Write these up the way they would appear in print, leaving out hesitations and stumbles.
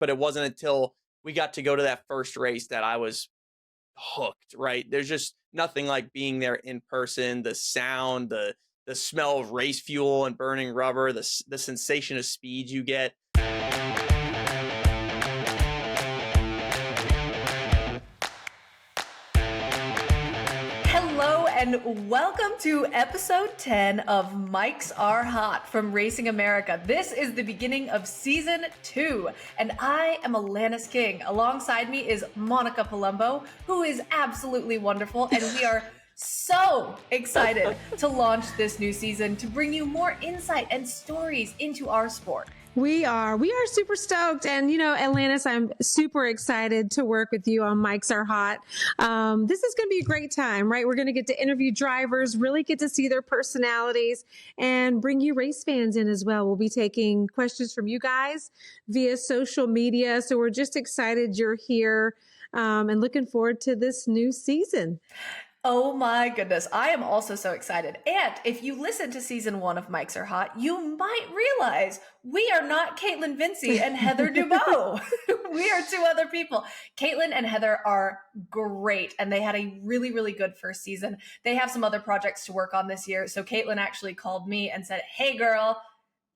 but it wasn't until we got to go to that first race that I was hooked, right? There's just nothing like being there in person, the sound, the smell of race fuel and burning rubber, the sensation of speed you get. Hello and welcome to episode 10 of Mics Are Hot from Racing America. This is the beginning of season 2, and I am Alanis King. Alongside me is Monica Palumbo, who is absolutely wonderful, and we are so excited to launch this new season to bring you more insight and stories into our sport. We are super stoked. And, Alanis, I'm super excited to work with you on Mics Are Hot. This is going to be a great time, right? We're going to get to interview drivers, really get to see their personalities and bring you race fans in as well. We'll be taking questions from you guys via social media. So we're just excited you're here and looking forward to this new season. Oh my goodness. I am also so excited. And if you listen to season 1 of Mics Are Hot, you might realize we are not Caitlin Vinci and Heather Dubow. We are two other people. Caitlin and Heather are great, and they had a really, really good first season. They have some other projects to work on this year. So Caitlin actually called me and said, "Hey girl,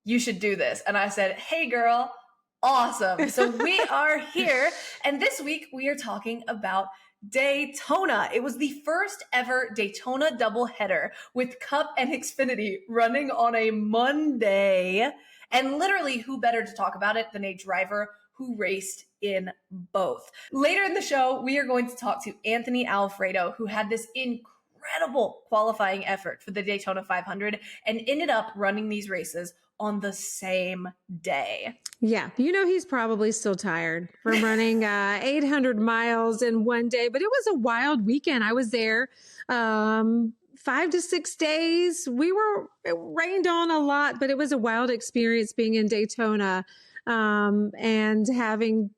you should do this." And I said, "Hey girl, awesome." So we are here. And this week we are talking about Daytona. It was the first ever Daytona doubleheader with Cup and Xfinity running on a Monday. And literally, who better to talk about it than a driver who raced in both? Later in the show, we are going to talk to Anthony Alfredo, who had this incredible qualifying effort for the Daytona 500 and ended up running these races on the same day. Yeah, he's probably still tired from running 800 miles in one day, but it was a wild weekend. I was there 5 to 6 days. It rained on a lot, but it was a wild experience being in Daytona and having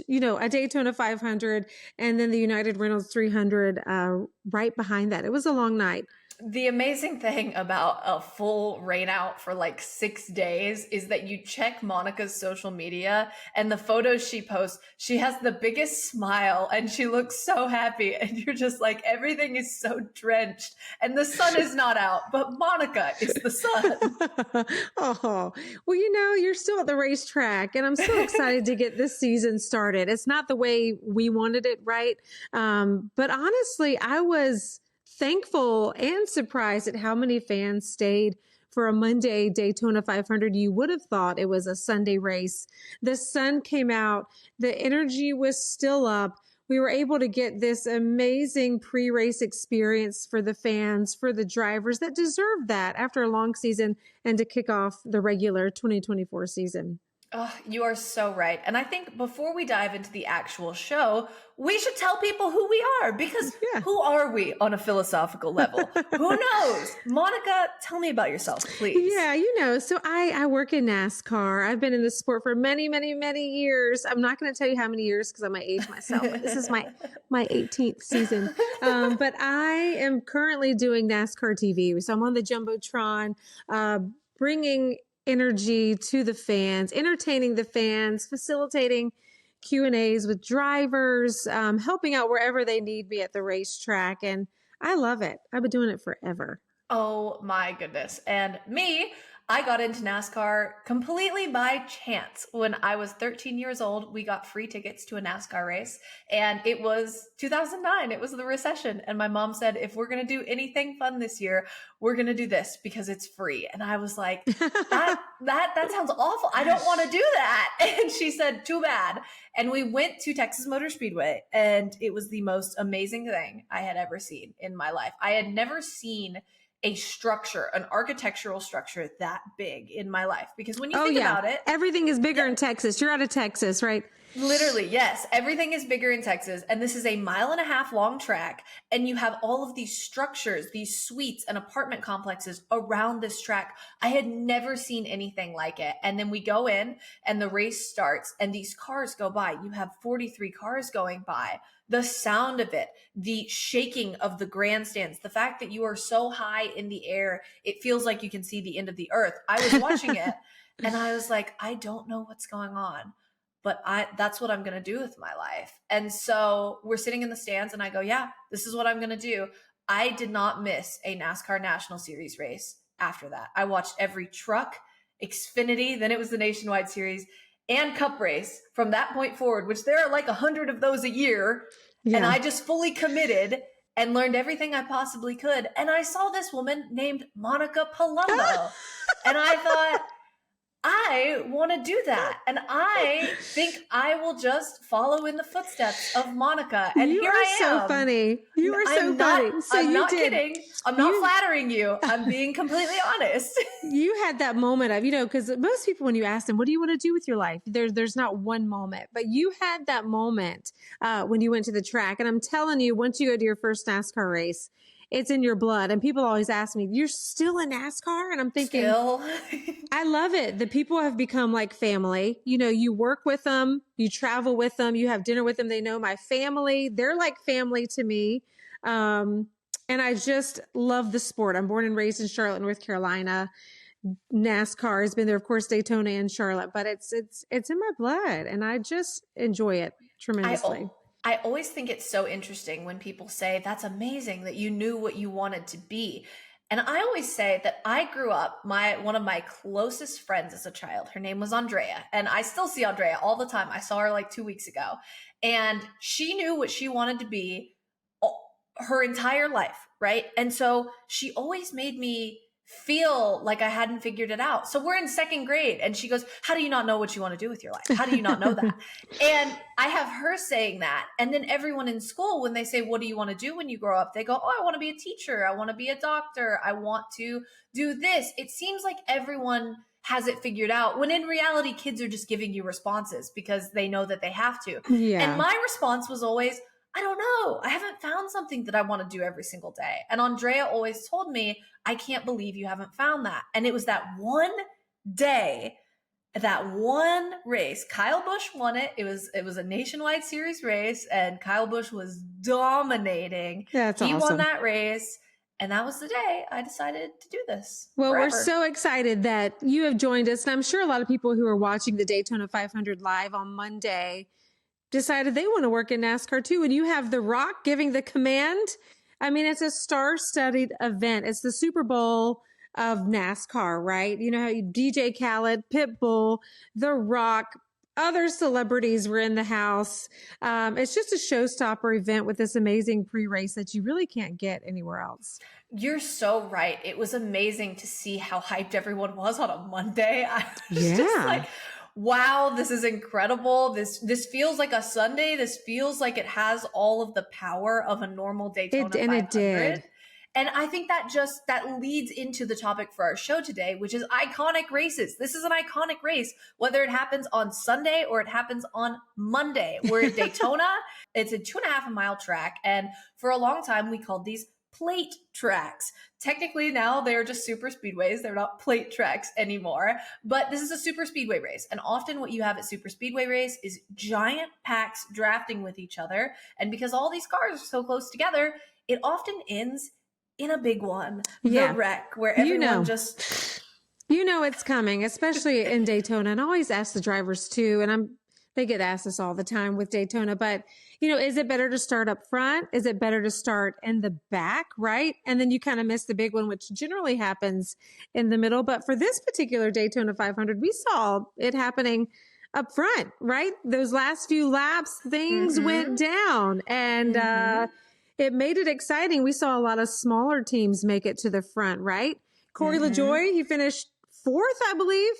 a Daytona 500 and then the United Rentals 300 right behind that. It was a long night. The amazing thing about a full rain out for like 6 days is that you check Monica's social media and the photos she posts, she has the biggest smile and she looks so happy. And you're just like, everything is so drenched and the sun is not out, but Monica is the sun. Oh, well, you're still at the racetrack and I'm so excited to get this season started. It's not the way we wanted it, right? But honestly, I was thankful and surprised at how many fans stayed for a Monday Daytona 500. You would have thought it was a Sunday race. The sun came out. The energy was still up. We were able to get this amazing pre-race experience for the fans, for the drivers that deserve that after a long season and to kick off the regular 2024 season. Oh, you are so right. And I think before we dive into the actual show, we should tell people who we are, because Who are we on a philosophical level? Who knows? Monica, tell me about yourself, please. Yeah, so I work in NASCAR. I've been in the sport for many, many, many years. I'm not going to tell you how many years because I might age myself. But this is my 18th season. But I am currently doing NASCAR TV. So I'm on the Jumbotron, bringing energy to the fans, entertaining the fans, facilitating Q&As with drivers, helping out wherever they need me at the racetrack. And I love it. I've been doing it forever. Oh my goodness. And me, I got into NASCAR completely by chance. When I was 13 years old, we got free tickets to a NASCAR race, and it was 2009. It was the recession. And my mom said, if we're going to do anything fun this year, we're going to do this because it's free. And I was like, that sounds awful. I don't want to do that. And she said, too bad. And we went to Texas Motor Speedway, and it was the most amazing thing I had ever seen in my life. I had never seen a structure, an architectural structure that big in my life. Because when you think about it, everything is bigger in Texas. You're out of Texas, right? Literally, yes. Everything is bigger in Texas. And this is a 1.5 mile long track. And you have all of these structures, these suites and apartment complexes around this track. I had never seen anything like it. And then we go in and the race starts and these cars go by. You have 43 cars going by. The sound of it, the shaking of the grandstands, the fact that you are so high in the air, it feels like you can see the end of the earth. I was watching it and I was like, I don't know what's going on, but that's what I'm going to do with my life. And so we're sitting in the stands and I go, yeah, this is what I'm going to do. I did not miss a NASCAR National Series race after that. I watched every truck, Xfinity, then it was the Nationwide Series and Cup race from that point forward, which there are like 100 of those a year. Yeah. And I just fully committed and learned everything I possibly could. And I saw this woman named Monica Palumbo. And I thought, I want to do that. And I think I will just follow in the footsteps of Monica. And you here are I am. so funny. You are so funny. So I'm you not did. kidding. I'm not flattering you. I'm being completely honest. You had that moment of, because most people, when you ask them, what do you want to do with your life? There's not one moment, but you had that moment when you went to the track. And I'm telling you, once you go to your first NASCAR race, it's in your blood. And people always ask me, you're still in NASCAR? And I'm thinking, I love it. The people have become like family. You work with them, you travel with them, you have dinner with them. They know my family. They're like family to me. And I just love the sport. I'm born and raised in Charlotte, North Carolina. NASCAR has been there, of course, Daytona and Charlotte, but it's in my blood and I just enjoy it tremendously. I always think it's so interesting when people say, that's amazing that you knew what you wanted to be. And I always say that I grew up, one of my closest friends as a child, her name was Andrea. And I still see Andrea all the time. I saw her like 2 weeks ago. And she knew what she wanted to be her entire life, right? And so she always made me feel like I hadn't figured it out. So we're in second grade and she goes, how do you not know what you want to do with your life? How do you not know that? And I have her saying that. And then everyone in school, when they say, what do you want to do when you grow up? They go, oh, I want to be a teacher. I want to be a doctor. I want to do this. It seems like everyone has it figured out when in reality, kids are just giving you responses because they know that they have to. Yeah. And my response was always, I don't know. I haven't found something that I want to do every single day. And Andrea always told me, I can't believe you haven't found that. And it was that one day, that one race. Kyle Busch won it. It was a Nationwide Series race and Kyle Busch was dominating. That's He awesome. won that race. And that was the day I decided to do this. Well, forever. We're so excited that you have joined us. And I'm sure a lot of people who are watching the Daytona 500 live on Monday decided they want to work in NASCAR too. And you have The Rock giving the command. I mean, it's a star-studded event. It's the Super Bowl of NASCAR, right? You know how DJ Khaled, Pitbull, The Rock, other celebrities were in the house. It's just a showstopper event with this amazing pre-race that you really can't get anywhere else. You're so right. It was amazing to see how hyped everyone was on a Monday. I was just like, wow, this is incredible. This feels like a Sunday. This feels like it has all of the power of a normal Daytona 500. It did. And I think that leads into the topic for our show today, which is iconic races. This is an iconic race, whether it happens on Sunday or it happens on Monday. We're at Daytona. It's a 2.5 mile track. And for a long time, we called these plate tracks. Technically now they're just super speedways. They're not plate tracks anymore, but this is a super speedway race. And often what you have at super speedway race is giant packs drafting with each other. And because all these cars are so close together, it often ends in a big one, the wreck, where everyone just... it's coming, especially in Daytona. And I always ask the drivers too, and they get asked this all the time with Daytona, but is it better to start up front? Is it better to start in the back, right? And then you kind of miss the big one, which generally happens in the middle. But for this particular Daytona 500, we saw it happening up front, right? Those last few laps, things went down and it made it exciting. We saw a lot of smaller teams make it to the front, right? Corey LaJoie, he finished 4th, I believe.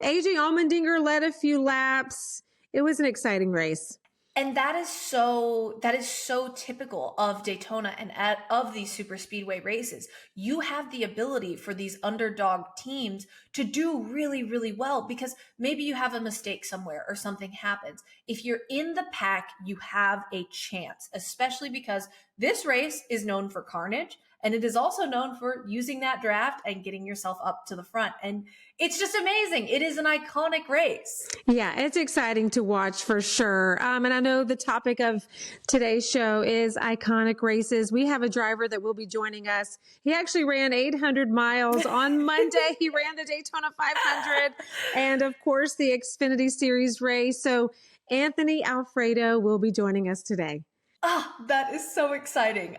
AJ Allmendinger led a few laps. It was an exciting race. And that is so typical of Daytona and of these super speedway races. You have the ability for these underdog teams to do really, really well because maybe you have a mistake somewhere or something happens. If you're in the pack, you have a chance, especially because this race is known for carnage. And it is also known for using that draft and getting yourself up to the front. And it's just amazing. It is an iconic race. Yeah, it's exciting to watch for sure. And I know the topic of today's show is iconic races. We have a driver that will be joining us. He actually ran 800 miles on Monday. He ran the Daytona 500 and, of course, the Xfinity Series race. So Anthony Alfredo will be joining us today. Ah, that is so exciting.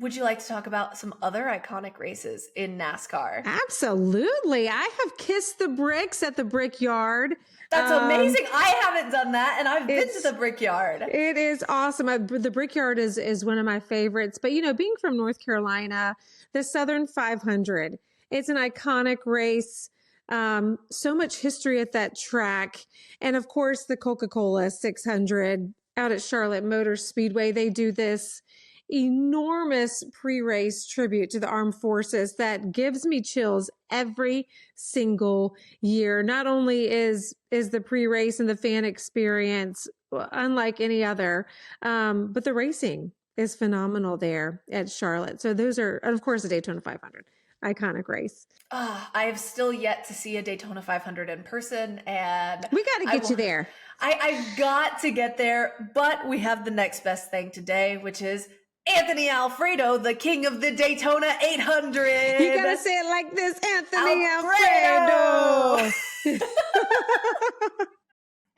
Would you like to talk about some other iconic races in NASCAR? Absolutely. I have kissed the bricks at the Brickyard. That's amazing. I haven't done that, and I've been to the Brickyard. It is awesome. The Brickyard is one of my favorites. But, being from North Carolina, the Southern 500, it's an iconic race. So much history at that track. And, of course, the Coca-Cola 600 out at Charlotte Motor Speedway. They do this enormous pre-race tribute to the armed forces that gives me chills every single year. Not only is the pre-race and the fan experience unlike any other, but the racing is phenomenal there at Charlotte. So those are, of course, the Daytona 500, iconic race. I have still yet to see a Daytona 500 in person, and we got to get you there. I've got to get there, but we have the next best thing today, which is Anthony Alfredo, the king of the Daytona 800. You gotta say it like this, Anthony Alfredo.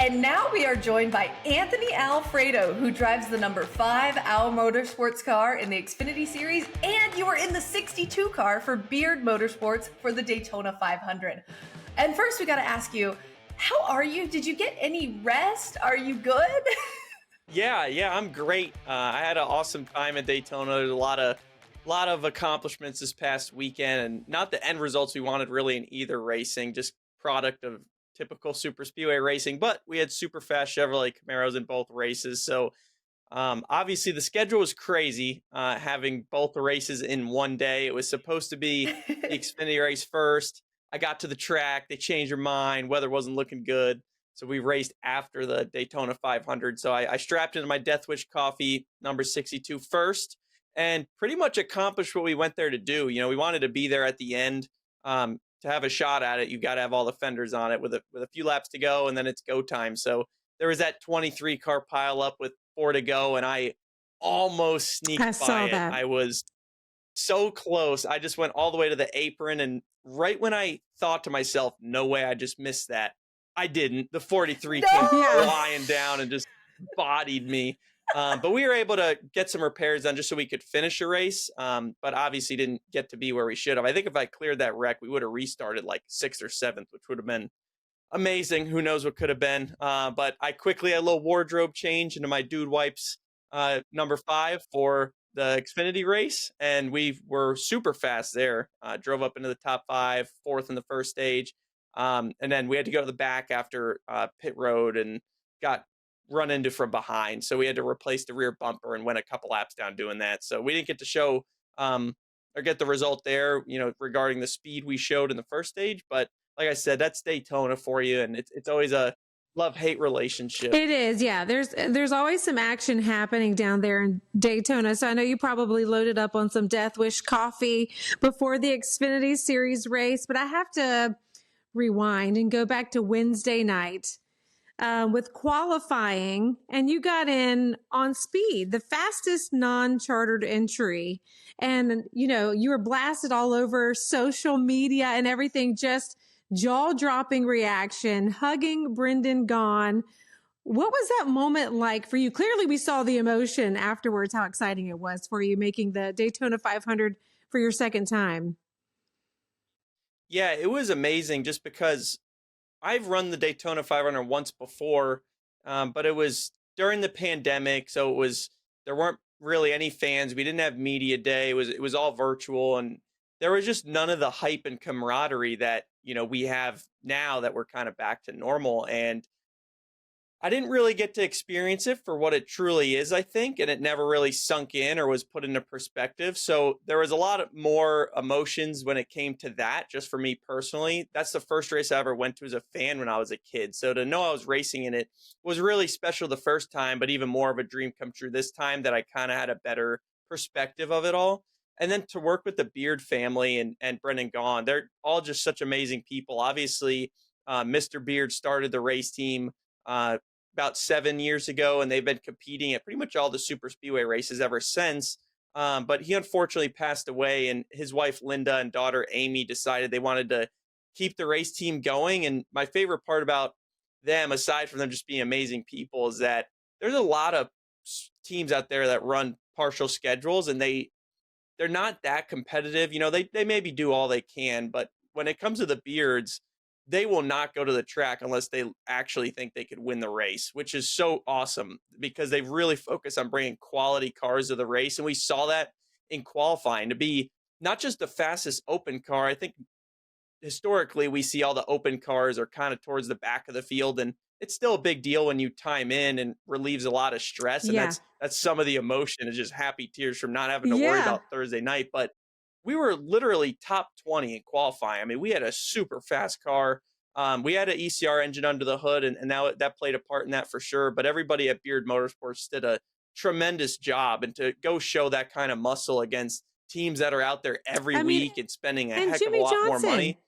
And now we are joined by Anthony Alfredo, who drives the number 5 Al Motorsports car in the Xfinity Series, and you were in the 62 car for Beard Motorsports for the Daytona 500. And first, we got to ask you, how are you? Did you get any rest? Are you good? Yeah, I'm great. I had an awesome time at Daytona. There's a lot of accomplishments this past weekend, and not the end results we wanted really in either racing, just product of typical super speedway racing. But we had super fast Chevrolet Camaros in both races, so obviously the schedule was crazy. Having both the races in one day, it was supposed to be the Xfinity race first. I got to the track, they changed their mind, weather wasn't looking good. So we raced after the Daytona 500. So I strapped into my Death Wish coffee number 62 first and pretty much accomplished what we went there to do. We wanted to be there at the end to have a shot at it. You got to have all the fenders on it with a few laps to go, and then it's go time. So there was that 23 car pile up with 4 to go, and I almost sneaked by it. I was so close. I just went all the way to the apron, and right when I thought to myself, no way, I just missed that, I didn't. The 43 came flying down and just bodied me. But we were able to get some repairs done just so we could finish a race. But obviously didn't get to be where we should have. I think if I cleared that wreck, we would have restarted like 6th or 7th, which would have been amazing. Who knows what could have been. But I quickly had a little wardrobe change into my Dude Wipes number 5 for the Xfinity race. And we were super fast there. Drove up into the top 5, 4th in the first stage. And then we had to go to the back after pit road and got run into from behind. So we had to replace the rear bumper and went a couple laps down doing that. So we didn't get to show or get the result there, regarding the speed we showed in the first stage. But like I said, that's Daytona for you. And it's always a love-hate relationship. It is, yeah. There's always some action happening down there in Daytona. So I know you probably loaded up on some Death Wish coffee before the Xfinity Series race, but I have to rewind and go back to Wednesday night with qualifying, and you got in on speed, the fastest non-chartered entry. And, you were blasted all over social media and everything, just jaw-dropping reaction, hugging Brendan Gaughan. What was that moment like for you? Clearly, we saw the emotion afterwards, how exciting it was for you making the Daytona 500 for your second time. Yeah, it was amazing just because I've run the Daytona 500 once before, but it was during the pandemic, so there weren't really any fans. We didn't have media day. It was all virtual, and there was just none of the hype and camaraderie that we have now that we're kind of back to normal. And I didn't really get to experience it for what it truly is, I think, and it never really sunk in or was put into perspective. So there was a lot more emotions when it came to that, just for me personally. That's the first race I ever went to as a fan when I was a kid. So to know I was racing in it was really special the first time, but even more of a dream come true this time, that I kind of had a better perspective of it all. And then to work with the Beard family and Brendan Gaughan, they're all just such amazing people. Obviously, Mr. Beard started the race team about 7 years ago, and they've been competing at pretty much all the super speedway races ever since. But he unfortunately passed away, and his wife Linda and daughter Amy decided they wanted to keep the race team going. And my favorite part about them, aside from them just being amazing people, is that there's a lot of teams out there that run partial schedules, and they're not that competitive. They maybe do all they can, but when it comes to the Beards, they will not go to the track unless they actually think they could win the race, which is so awesome because they really focus on bringing quality cars to the race. And we saw that in qualifying to be not just the fastest open car. I think historically we see all the open cars are kind of towards the back of the field, and it's still a big deal when you time in and relieves a lot of stress. And Yeah. that's some of the emotion is just happy tears from not having to worry Yeah. about Thursday night. But we were literally top 20 in qualifying. I mean, we had a super fast car. We had an ECR engine under the hood, and now that played a part in that for sure. But everybody at Beard Motorsports did a tremendous job, and to go show that kind of muscle against teams that are out there every I mean, week and spending a and heck of a Jimmy lot more Johnson money.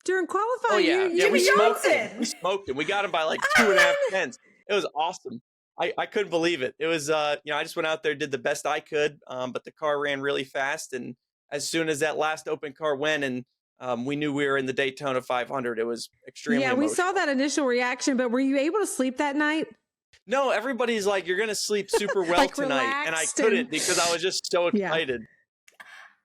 during Oh qualifying, yeah, yeah, we Jimmy smoked him. Johnson! We smoked him. We got him by like 2.5 tenths. It was awesome. I couldn't believe it. It was I just went out there, did the best I could, but the car ran really fast, and as soon as that last open car went, and we knew we were in the Daytona 500, it was extremely yeah, we saw emotional. that initial reaction, but were you able to sleep that night? No, everybody's like, you're gonna sleep super well Like tonight, and I relaxed couldn't and- because I was just so Yeah. excited.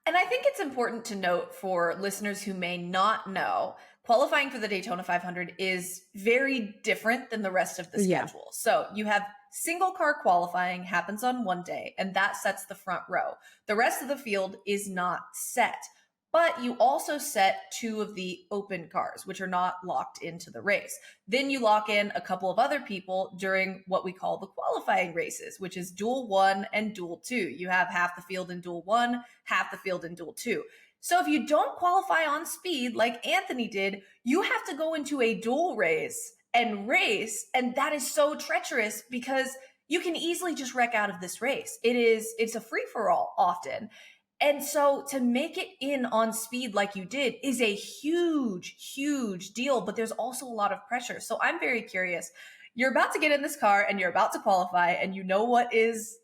And I think it's important to note for listeners who may not know, qualifying for the Daytona 500 is very different than the rest of the Yeah. schedule. So you have single car qualifying happens on one day, and that sets the front row. The rest of the field is not set. But you also set two of the open cars, which are not locked into the race. Then you lock in a couple of other people during what we call the qualifying races, which is duel 1 and duel 2. You have half the field in duel 1, half the field in duel 2. So if you don't qualify on speed like Anthony did, you have to go into a duel race, and that is so treacherous because you can easily just wreck out of this race. It's a free-for-all often. And so to make it in on speed like you did is a huge, huge deal, but there's also a lot of pressure. So I'm very curious. You're about to get in this car and you're about to qualify, and you know what is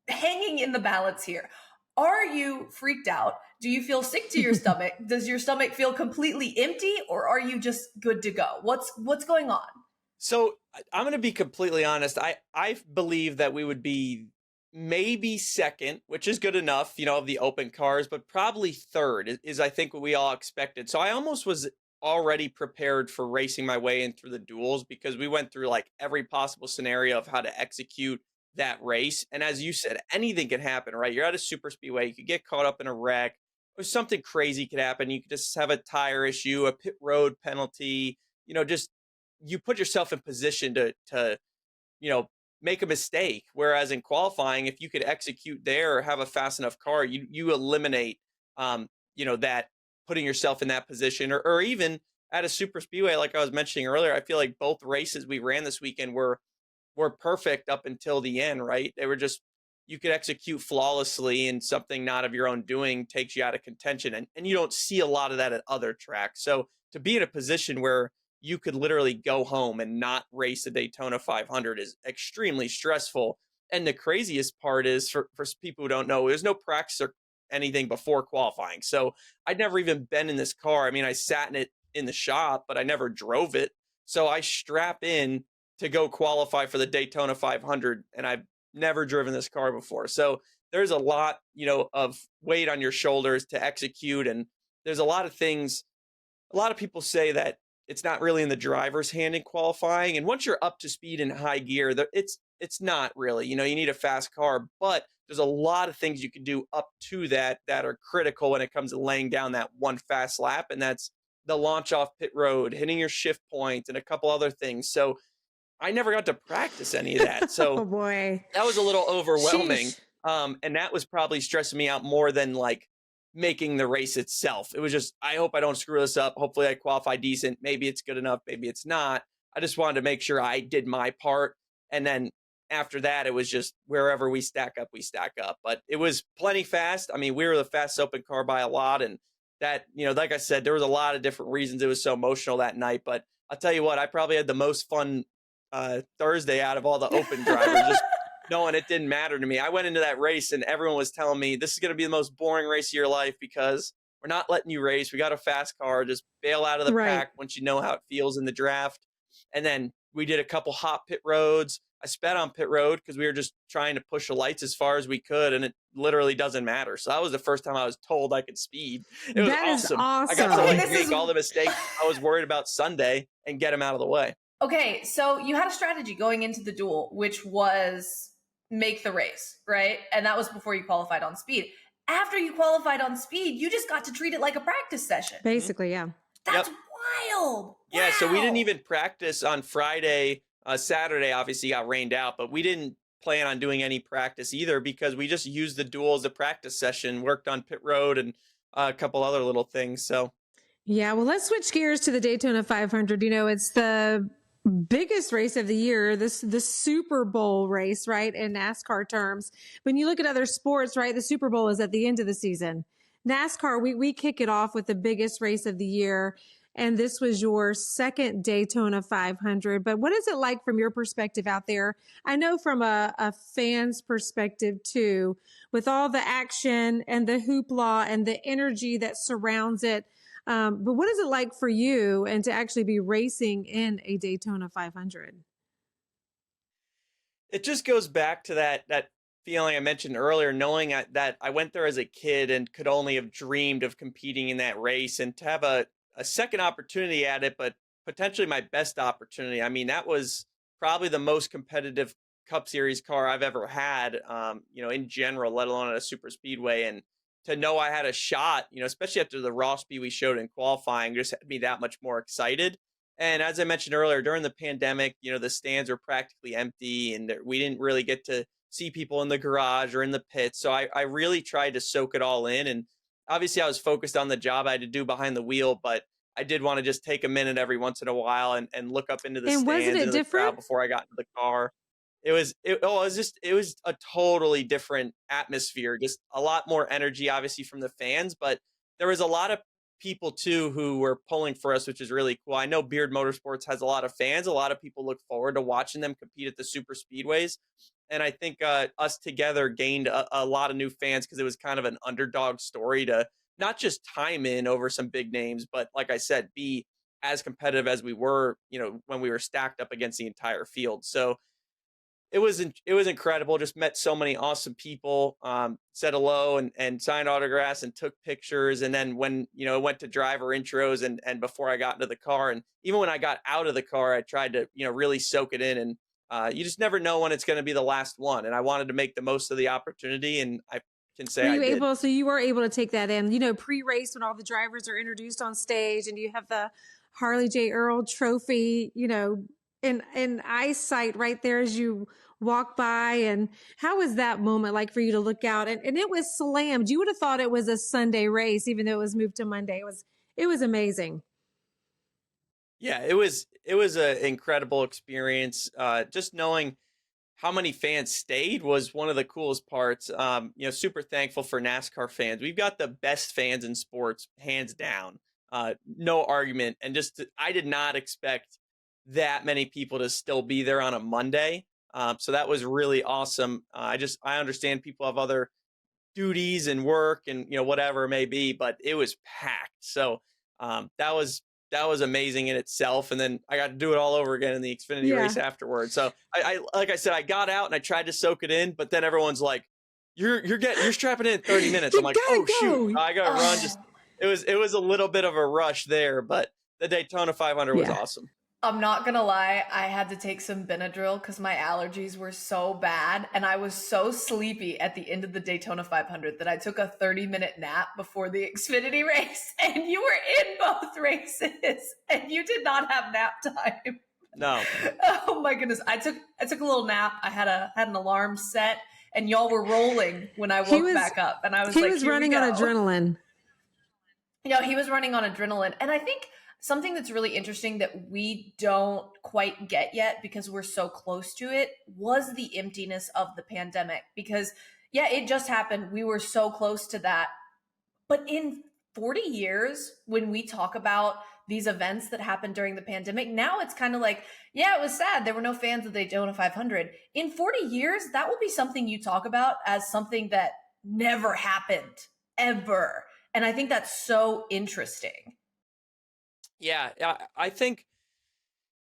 hanging in the balance here. Are you freaked out? Do you feel sick to your stomach? Does your stomach feel completely empty, or are you just good to go? What's going on? So I'm going to be completely honest. I believe that we would be maybe second, which is good enough, of the open cars, but probably third is I think what we all expected. So I almost was already prepared for racing my way in through the duels because we went through like every possible scenario of how to execute that race. And as you said, anything can happen, right? You're at a super speedway. You could get caught up in a wreck, or something crazy could happen. You could just have a tire issue, a pit road penalty, just you put yourself in position to make a mistake. Whereas in qualifying, if you could execute there or have a fast enough car, you eliminate that putting yourself in that position, or even at a super speedway, like I was mentioning earlier. I feel like both races we ran this weekend were perfect up until the end, right? They were just, you could execute flawlessly, and something not of your own doing takes you out of contention. And you don't see a lot of that at other tracks. So to be in a position where you could literally go home and not race the Daytona 500 is extremely stressful. And the craziest part is for people who don't know, there's no practice or anything before qualifying. So I'd never even been in this car. I mean, I sat in it in the shop, but I never drove it. So I strap in to go qualify for the Daytona 500, and I've never driven this car before. So there's a lot, of weight on your shoulders to execute. And there's a lot of things. A lot of people say that it's not really in the driver's hand in qualifying. And once you're up to speed in high gear, it's not really, you need a fast car, but there's a lot of things you can do up to that are critical when it comes to laying down that one fast lap. And that's the launch off pit road, hitting your shift point, and a couple other things. So I never got to practice any of that. So Oh boy. that was a little overwhelming. Sheesh. And that was probably stressing me out more than like making the race itself. It was just, I hope I don't screw this up. Hopefully I qualify decent. Maybe it's good enough. Maybe it's not. I just wanted to make sure I did my part. And then after that, it was just wherever we stack up, we stack up. But it was plenty fast. I mean, we were the fastest open car by a lot. And that, like I said, there was a lot of different reasons it was so emotional that night. But I'll tell you what, I probably had the most fun Thursday out of all the open drivers, just knowing it didn't matter to me. I went into that race and everyone was telling me this is going to be the most boring race of your life because we're not letting you race. We got a fast car. Just bail out of the Right. pack once you know how it feels in the draft. And then We did a couple hot pit roads. I sped on pit road because we were just trying to push the lights as far as we could, and it literally doesn't matter. So that was the first time I was told I could speed. It was That is awesome. I got to Okay, awesome. like this make is all the mistakes I was worried about Sunday and get them out of the way. okay. So you had a strategy going into the duel, which was make the race, right? And that was before you qualified on speed. After you qualified on speed, you just got to treat it like a practice session. Basically, yeah. That's Yep. wild. Yeah, so we didn't Wow. even practice on Friday. Saturday obviously got rained out, but we didn't plan on doing any practice either because we just used the duel as a practice session, worked on pit road and a couple other little things. So Yeah, well, let's switch gears to the Daytona 500. You know, it's the biggest race of the year, the Super Bowl race, right? In NASCAR terms. When you look at other sports, right, the Super Bowl is at the end of the season. NASCAR, we kick it off with the biggest race of the year. And this was your second Daytona 500. But what is it like from your perspective out there? I know from a fan's perspective too, with all the action and the hoopla and the energy that surrounds it. But what is it like for you and to actually be racing in a Daytona 500? it just goes back to that feeling I mentioned earlier, knowing that I went there as a kid and could only have dreamed of competing in that race, and to have a second opportunity at it, but potentially my best opportunity. I mean, that was probably the most competitive Cup Series car I've ever had, in general, let alone at a super speedway. And to know I had a shot, especially after the raw speed we showed in qualifying, just had me that much more excited. And as I mentioned earlier, during the pandemic, the stands were practically empty and we didn't really get to see people in the garage or in the pits. So I really tried to soak it all in. And obviously, I was focused on the job I had to do behind the wheel, but I did want to just take a minute every once in a while and look up into the And wasn't stands, it into the different? crowd before I got into the car. It was a totally different atmosphere, just a lot more energy, obviously, from the fans, but there was a lot of people too who were pulling for us, which is really cool. I know Beard Motorsports has a lot of fans. A lot of people look forward to watching them compete at the super speedways. And I think us together gained a lot of new fans because it was kind of an underdog story to not just time in over some big names, but like I said, be as competitive as we were, when we were stacked up against the entire field. So it was incredible. Just met so many awesome people, said hello and signed autographs and took pictures. And then when went to driver intros and before I got into the car, and even when I got out of the car, I tried to really soak it in. And you just never know when it's going to be the last one. And I wanted to make the most of the opportunity, and I can say Were I you did. able, so you were able to take that in, pre-race when all the drivers are introduced on stage and you have the Harley J. Earl trophy, in eyesight right there as you walk by. And how was that moment like for you to look out? And it was slammed. You would have thought it was a Sunday race, even though it was moved to Monday. It was amazing. Yeah, it was an incredible experience. Just knowing how many fans stayed was one of the coolest parts. Super thankful for NASCAR fans. We've got the best fans in sports, hands down. No argument. And I did not expect that many people to still be there on a Monday. So that was really awesome. I understand people have other duties and work and whatever it may be, but it was packed. So that was amazing in itself. And then I got to do it all over again in the Xfinity Yeah. race afterwards. So I like I said, I got out and I tried to soak it in, but then everyone's like, you're strapping in 30 minutes. You I'm like, gotta oh shoot, go. I gotta run. Oh, It was a little bit of a rush there, but the Daytona 500 was Yeah. awesome. I'm not gonna lie, I had to take some Benadryl because my allergies were so bad, and I was so sleepy at the end of the Daytona 500 that I took a 30-minute nap before the Xfinity race, and you were in both races, and you did not have nap time. No. Oh my goodness. I took a little nap. I had an alarm set, and y'all were rolling when I He woke was back up, and I was he like, was here we running on go. adrenaline. He was running on adrenaline. And I think something that's really interesting that we don't quite get yet because we're so close to it was the emptiness of the pandemic. Because, yeah, it just happened. We were so close to that. But in 40 years, when we talk about these events that happened during the pandemic, now it's kind of like, yeah, it was sad. There were no fans of the Daytona 500. In 40 years, that will be something you talk about as something that never happened, ever. And I think that's so interesting. Yeah, I think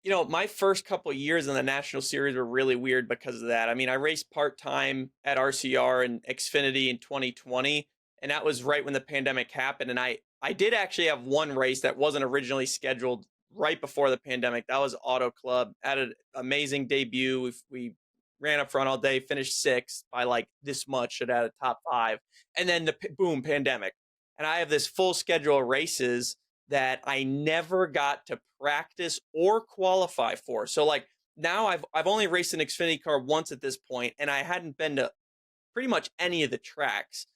My first couple of years in the national series were really weird because of that. I mean, I raced part-time at RCR and Xfinity in 2020, and that was right when the pandemic happened. And I did actually have one race that wasn't originally scheduled right before the pandemic. That was Auto Club. Had an amazing debut. We ran up front all day, finished sixth by like this much, should have had a top five. And then boom, pandemic. And I have this full schedule of races that I never got to practice or qualify for. So like now I've only raced an Xfinity car once at this point, and I hadn't been to pretty much any of the tracks.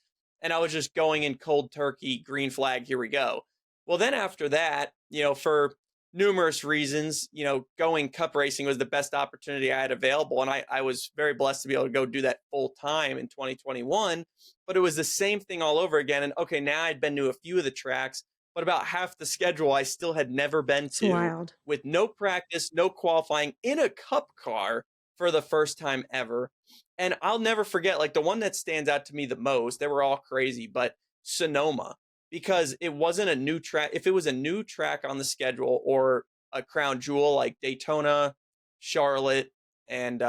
And I was just going in cold turkey, green flag, here we go. Well, then after that, for numerous reasons, going cup racing was the best opportunity I had available. And I was very blessed to be able to go do that full time in 2021. But it was the same thing all over again. And okay, now I'd been to a few of the tracks, but about half the schedule I still had never been It's to, wild. with no practice, no qualifying, in a cup car for the first time ever. And I'll never forget, like the one that stands out to me the most, they were all crazy, but Sonoma, because it wasn't a new track. If it was a new track on the schedule or a crown jewel like Daytona, Charlotte, and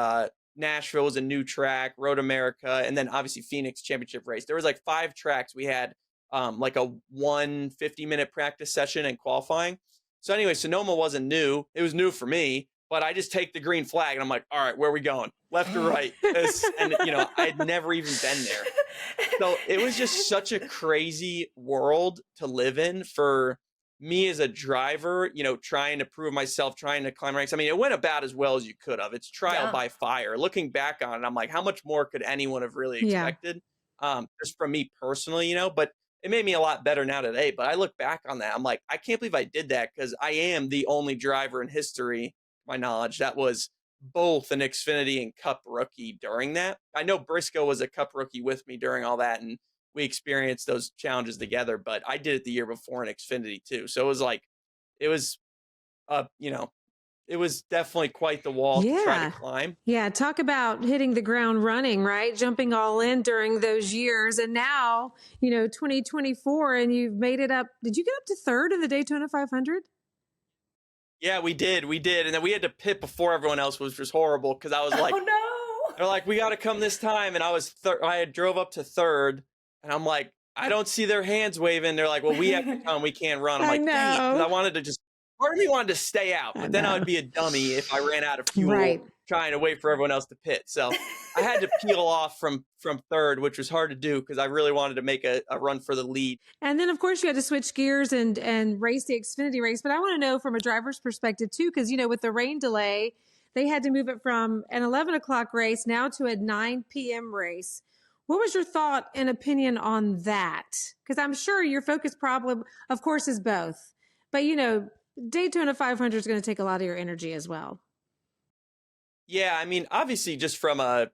Nashville was a new track, Road America, and then obviously Phoenix championship race. There was like 5 tracks. We had like a 150-minute practice session and qualifying. So anyway, Sonoma wasn't new. It was new for me, but I just take the green flag and I'm like, all right, where are we going? Left or right? And I'd never even been there. So it was just such a crazy world to live in for me as a driver, trying to prove myself, trying to climb ranks. I mean, it went about as well as you could have. It's trial by fire. Looking back on it, I'm like, how much more could anyone have really expected? Just from me personally, but it made me a lot better now today. But I look back on that, I'm like, I can't believe I did that, because I am the only driver in history, to my knowledge, that was both an Xfinity and Cup rookie during that. I know Briscoe was a Cup rookie with me during all that, and we experienced those challenges together, but I did it the year before in Xfinity too. So it was like, it was, it was definitely quite the wall to try to climb. Yeah. Talk about hitting the ground running, right? Jumping all in during those years. And now, 2024, and you've made it up. Did you get up to third in the Daytona 500? Yeah, we did. And then we had to pit before everyone else, which was horrible, because I was like, oh no, they're like, we got to come this time. And I was I had drove up to third, and I'm like, I don't see their hands waving. They're like, well, we have to come. We can't run. I'm like, dang it, because I wanted to just, part of me wanted to stay out, but then I would be a dummy if I ran out of fuel trying to wait for everyone else to pit. So I had to peel off from third, which was hard to do because I really wanted to make a run for the lead. And then, of course, you had to switch gears and race the Xfinity race. But I want to know from a driver's perspective, too, because, with the rain delay, they had to move it from an 11 o'clock race now to a 9 p.m. race. What was your thought and opinion on that? Because I'm sure your focus problem, of course, is both. But, Daytona 500 is going to take a lot of your energy as well. Yeah, I mean, obviously, just from a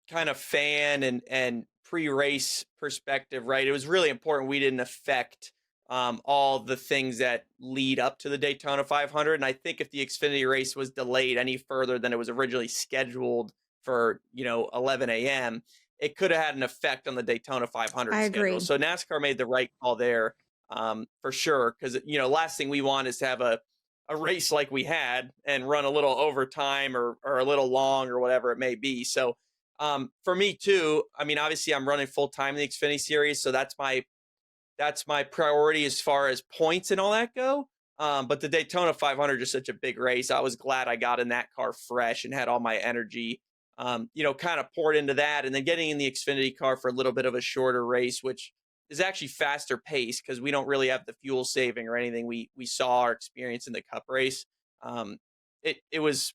kind of fan and pre-race perspective, right? It was really important we didn't affect all the things that lead up to the Daytona 500. And I think if the Xfinity race was delayed any further than it was originally scheduled for, 11 a.m., it could have had an effect on the Daytona 500 I schedule. agree. So NASCAR made the right call there, for sure. Because, last thing we want is to have a race like we had and run a little overtime or a little long or whatever it may be. So for me too, I mean, obviously I'm running full time in the Xfinity series, so that's my priority as far as points and all that go. But the Daytona 500 is such a big race. I was glad I got in that car fresh and had all my energy, kind of poured into that. And then getting in the Xfinity car for a little bit of a shorter race, which is actually faster paced because we don't really have the fuel saving or anything we saw or experienced in the Cup race. It was,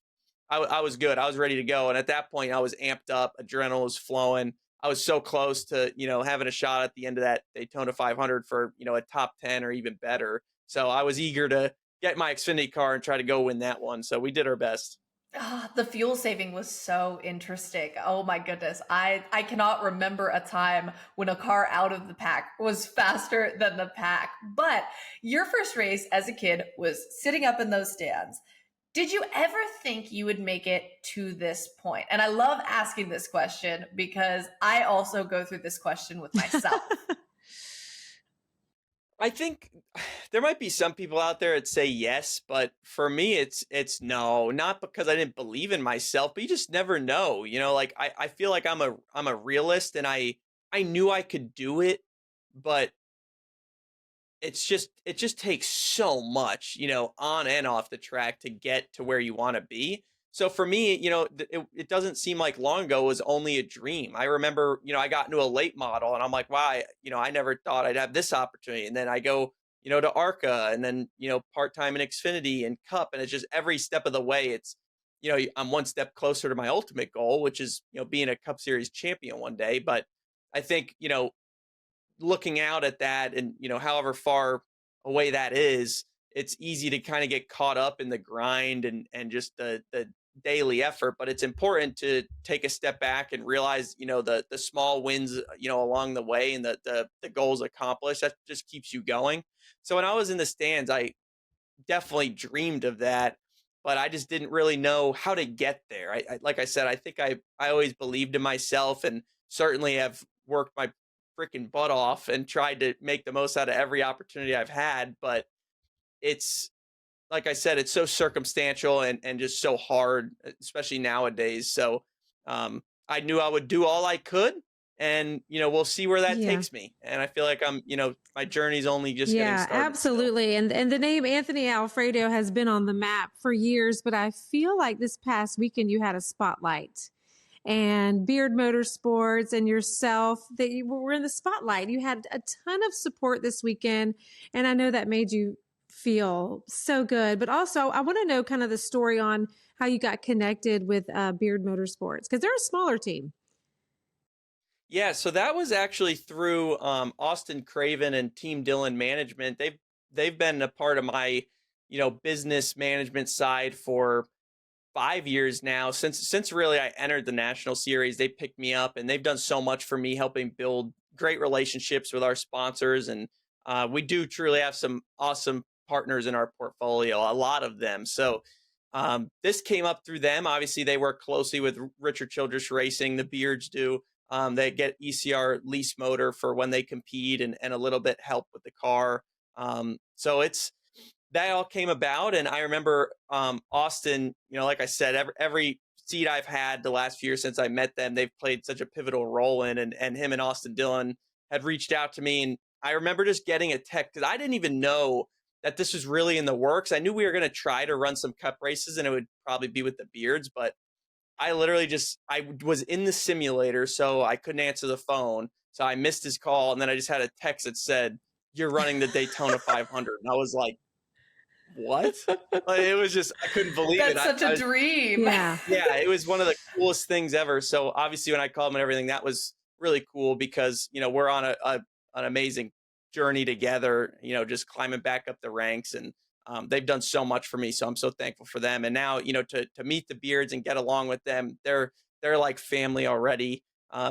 I was good. I was ready to go. And at that point I was amped up. Adrenaline was flowing. I was so close to, having a shot at the end of that Daytona 500 for, a top 10 or even better. So I was eager to get my Xfinity car and try to go win that one. So we did our best. The fuel saving was so interesting. Oh my goodness. I cannot remember a time when a car out of the pack was faster than the pack. But your first race as a kid was sitting up in those stands. Did you ever think you would make it to this point? And I love asking this question because I also go through this question with myself. I think there might be some people out there that say yes, but for me it's no, not because I didn't believe in myself, but you just never know. Like I feel like I'm a realist and I knew I could do it, but it just takes so much, on and off the track to get to where you want to be. So for me, it doesn't seem like long ago was only a dream. I remember, I got into a late model and I'm like, wow, I never thought I'd have this opportunity. And then I go, to ARCA and then, part-time in Xfinity and Cup. And it's just every step of the way, I'm one step closer to my ultimate goal, which is, being a Cup Series champion one day. But I think, looking out at that and however far away that is, it's easy to kind of get caught up in the grind and just the daily effort, but it's important to take a step back and realize the small wins along the way and the goals accomplished. That just keeps you going. So when I was in the stands, I definitely dreamed of that, but I just didn't really know how to get there. I like I said, I think I always believed in myself and certainly have worked my freaking butt off and tried to make the most out of every opportunity I've had. But it's like I said, it's so circumstantial and just so hard, especially nowadays. So I knew I would do all I could, and we'll see where that Yeah. takes me. And I feel like my journey's only just getting Yeah, started still. absolutely. And the name Anthony Alfredo has been on the map for years, but I feel like this past weekend you had a spotlight. And Beard Motorsports and yourself, that you were in the spotlight. You had a ton of support this weekend, and I know that made you feel so good. But also, I want to know kind of the story on how you got connected with Beard Motorsports, because they're a smaller team. Yeah, so that was actually through Austin Craven and Team Dillon Management. They've been a part of my business management side for 5 years now. Since really I entered the national series, they picked me up and they've done so much for me, helping build great relationships with our sponsors. And we do truly have some awesome partners in our portfolio, a lot of them. So this came up through them. Obviously, they work closely with Richard Childress Racing. The Beards do. They get ECR lease motor for when they compete and a little bit help with the car. So that all came about. And I remember Austin, like I said, every seat I've had the last few years since I met them, they've played such a pivotal role in, and him and Austin Dillon had reached out to me. And I remember just getting a text because I didn't even know that this was really in the works. I knew we were going to try to run some cup races and it would probably be with the Beards, but I literally I was in the simulator, so I couldn't answer the phone. So I missed his call. And then I just had a text that said, "You're running the Daytona 500." And I was like, what? Like, it was just, I couldn't believe it. That's such a dream. Yeah. Yeah, it was one of the coolest things ever. So obviously when I called him and everything, that was really cool because, we're on an amazing journey together, just climbing back up the ranks. And they've done so much for me. So I'm so thankful for them. And now, to meet the Beards and get along with them, they're like family already.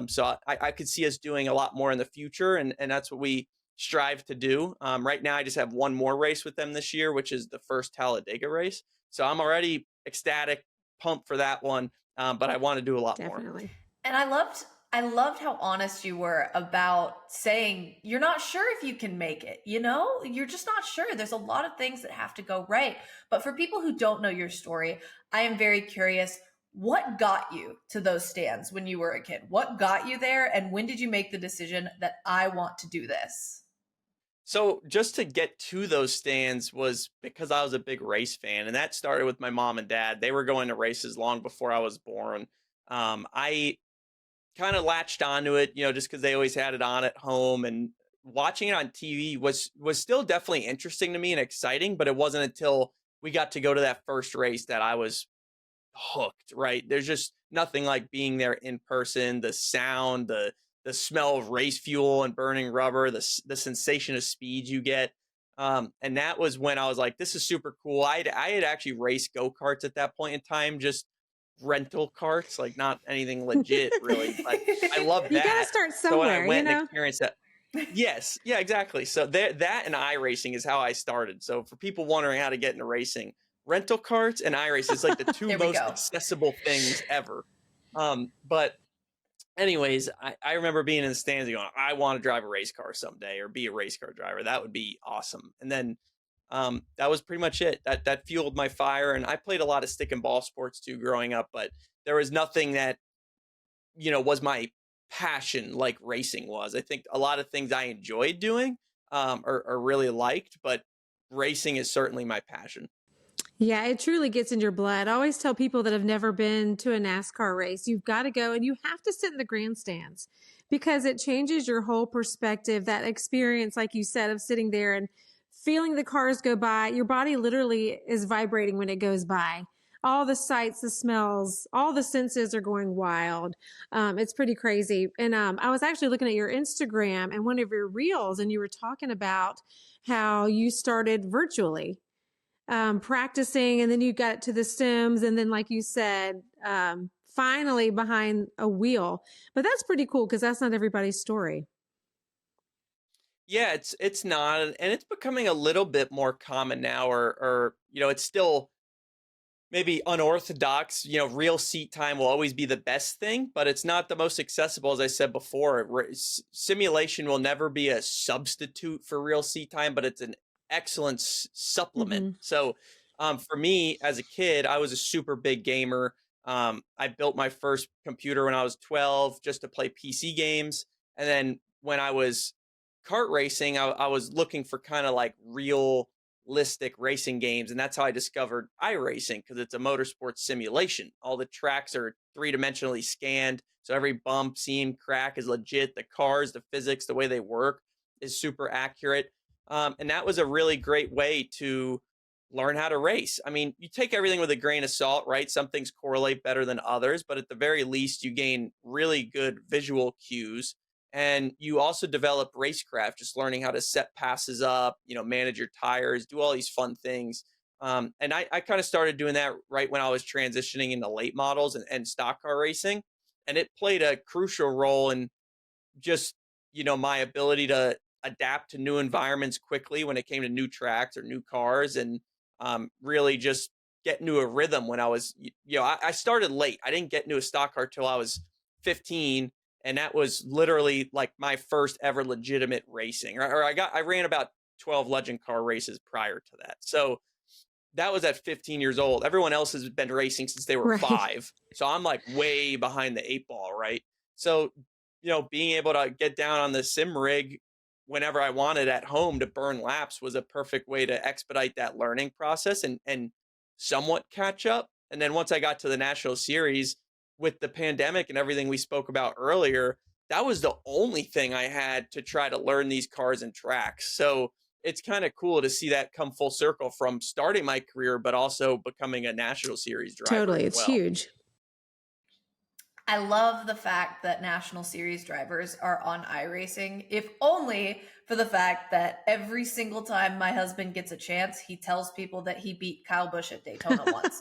So I could see us doing a lot more in the future. And that's what we strive to do. Right now, I just have one more race with them this year, which is the first Talladega race. So I'm already ecstatic, pumped for that one. But I want to do a lot more. Definitely. And I loved how honest you were about saying you're not sure if you can make it. You're just not sure. There's a lot of things that have to go right. But for people who don't know your story, I am very curious. What got you to those stands when you were a kid? What got you there? And when did you make the decision that I want to do this? So just to get to those stands was because I was a big race fan, and that started with my mom and dad. They were going to races long before I was born. I kind of latched onto it, just because they always had it on at home, and watching it on TV was still definitely interesting to me and exciting. But it wasn't until we got to go to that first race that I was hooked, right? There's just nothing like being there in person, the sound, the smell of race fuel and burning rubber, the sensation of speed you get. And that was when I was like, this is super cool. I had actually raced go-karts at that point in time, just rental carts, like not anything legit really, but I love You got to that. start So when I somewhere, went and experienced that, yes, yeah, exactly. So that and iRacing is how I started. So for people wondering how to get into racing, rental carts and iRacing is like the two There we most go. accessible things ever. But anyways, I remember being in the stands and going, I want to drive a race car someday or be a race car driver. That would be awesome. And then that was pretty much it. That fueled my fire. And I played a lot of stick and ball sports too growing up, but there was nothing that, was my passion like racing was. I think a lot of things I enjoyed doing or really liked, but racing is certainly my passion. Yeah, it truly gets in your blood. I always tell people that have never been to a NASCAR race, you've got to go and you have to sit in the grandstands because it changes your whole perspective. That experience, like you said, of sitting there and feeling the cars go by, your body literally is vibrating when it goes by. All the sights, the smells, all the senses are going wild. It's pretty crazy. And I was actually looking at your Instagram and one of your reels, and you were talking about how you started virtually practicing, and then you got to the Sims, and then, like you said, finally behind a wheel. But that's pretty cool because that's not everybody's story. Yeah, it's not, and it's becoming a little bit more common now, or it's still maybe unorthodox. Real seat time will always be the best thing, but it's not the most accessible. As I said before, simulation will never be a substitute for real seat time, but it's an excellent supplement. Mm-hmm. So for me as a kid, I was a super big gamer. I built my first computer when I was 12 just to play PC games. And then when I was kart racing, I was looking for kind of like realistic racing games. And that's how I discovered iRacing, because it's a motorsport simulation. All the tracks are three-dimensionally scanned. So every bump, seam, crack is legit. The cars, the physics, the way they work is super accurate. And that was a really great way to learn how to race. I mean, you take everything with a grain of salt, right? Some things correlate better than others, but at the very least, you gain really good visual cues. And you also develop racecraft, just learning how to set passes up, manage your tires, do all these fun things. And I kind of started doing that right when I was transitioning into late models and stock car racing. And it played a crucial role in just, my ability to adapt to new environments quickly when it came to new tracks or new cars, and really just get into a rhythm when I was, I started late. I didn't get into a stock car till I was 15. And that was literally like my first ever legitimate racing. Or I ran about 12 legend car races prior to that. So that was at 15 years old. Everyone else has been racing since they were Right. 5. So I'm like way behind the 8 ball, right? So, being able to get down on the sim rig whenever I wanted at home to burn laps was a perfect way to expedite that learning process and somewhat catch up. And then once I got to the National Series with the pandemic and everything we spoke about earlier, that was the only thing I had to try to learn these cars and tracks. So it's kind of cool to see that come full circle from starting my career, but also becoming a National Series driver. Totally. It's huge. I love the fact that National Series drivers are on iRacing, if only for the fact that every single time my husband gets a chance, he tells people that he beat Kyle Busch at Daytona once.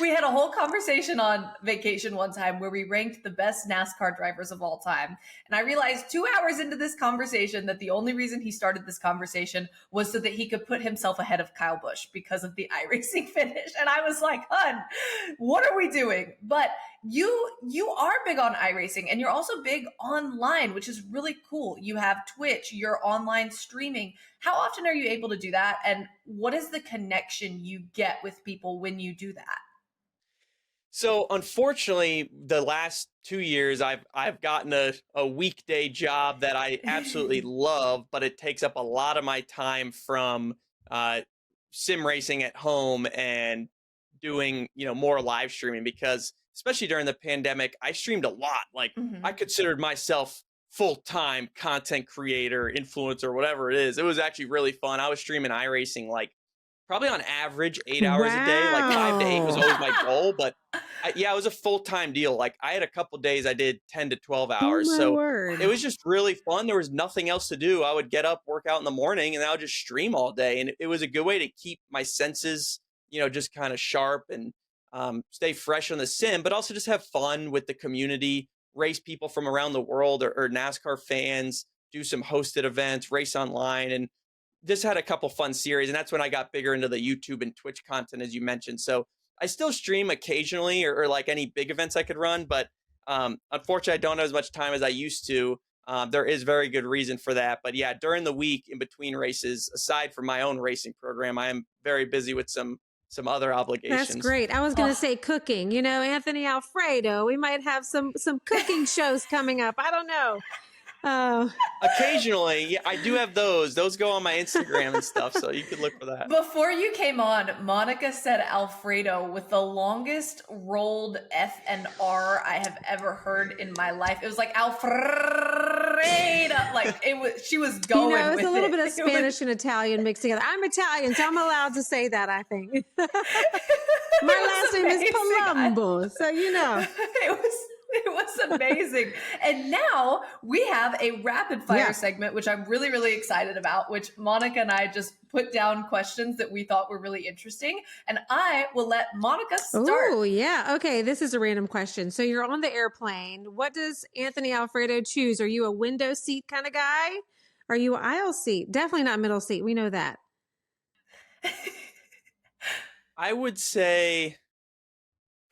We had a whole conversation on vacation one time where we ranked the best NASCAR drivers of all time. And I realized 2 hours into this conversation that the only reason he started this conversation was so that he could put himself ahead of Kyle Busch because of the iRacing finish. And I was like, hun, what are we doing? But you are big on iRacing, and you're also big online, which is really cool. You have Twitch, you're online streaming. How often are you able to do that? And what is the connection you get with people when you do that? So unfortunately, the last 2 years, I've gotten a weekday job that I absolutely love, but it takes up a lot of my time from sim racing at home and doing more live streaming, because especially during the pandemic, I streamed a lot. Like I considered myself full-time content creator, influencer, whatever it is. It was actually really fun. I was streaming iRacing like probably on average 8 hours a day. Like 5 to 8 was always my goal, but it was a full-time deal. Like I had a couple days I did 10 to 12 hours. So word. it was just really fun. There was nothing else to do. I would get up, work out in the morning, and I would just stream all day. And it was a good way to keep my senses, just kind of sharp and stay fresh on the sim, but also just have fun with the community, race people from around the world or NASCAR fans, do some hosted events, race online, and just had a couple fun series. And that's when I got bigger into the YouTube and Twitch content, as you mentioned. So I still stream occasionally or like any big events I could run, but Unfortunately, I don't have as much time as I used to. There is very good reason for that. But yeah, during the week in between races, aside from my own racing program, I am very busy with some other obligations. That's great. I was going to say cooking. You know, Anthony Alfredo. We might have some cooking shows coming up. I don't know. Occasionally, yeah, I do have those. Those go on my Instagram and stuff, so you could look for that. Before you came on, Monica said Alfredo with the longest rolled F and R I have ever heard in my life. It was like Alfredo, like it was. She was going. You know, it's with a little it. bit of Spanish and Italian mixed together. I'm Italian, so I'm allowed to say that. I think my last name is Palumbo, so you know. It was amazing. And now we have a rapid fire segment, which I'm really, really excited about, which Monica and I just put down questions that we thought were really interesting. And I will let Monica start. Oh, yeah. Okay. This is a random question. So you're on the airplane. What does Anthony Alfredo choose? Are you a window seat kind of guy? Are you an aisle seat? Definitely not middle seat. We know that. I would say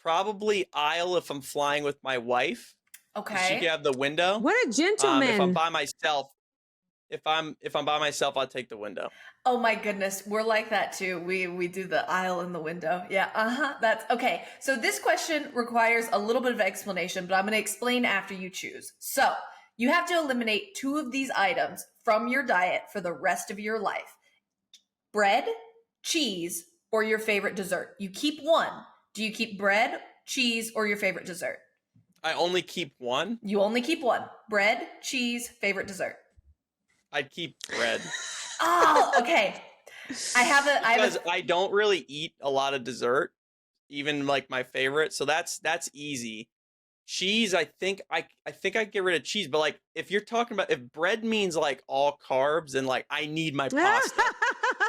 probably aisle if I'm flying with my wife. Okay. She can have the window. What a gentleman. If I'm by myself, if I'm by myself, I'll take the window. Oh my goodness, we're like that too. We do the aisle in the window. Yeah, that's okay. So this question requires a little bit of explanation, but I'm going to explain after you choose. So you have to eliminate 2 of these items from your diet for the rest of your life: bread, cheese, or your favorite dessert. You keep one. Do you keep bread, cheese, or your favorite dessert? I only keep one. You only keep one. Bread, cheese, favorite dessert. I'd keep bread. Oh, okay. Because I don't really eat a lot of dessert, even like my favorite. So that's easy. Cheese, I think I get rid of cheese, but like if you're talking about, if bread means like all carbs, then like I need my pasta.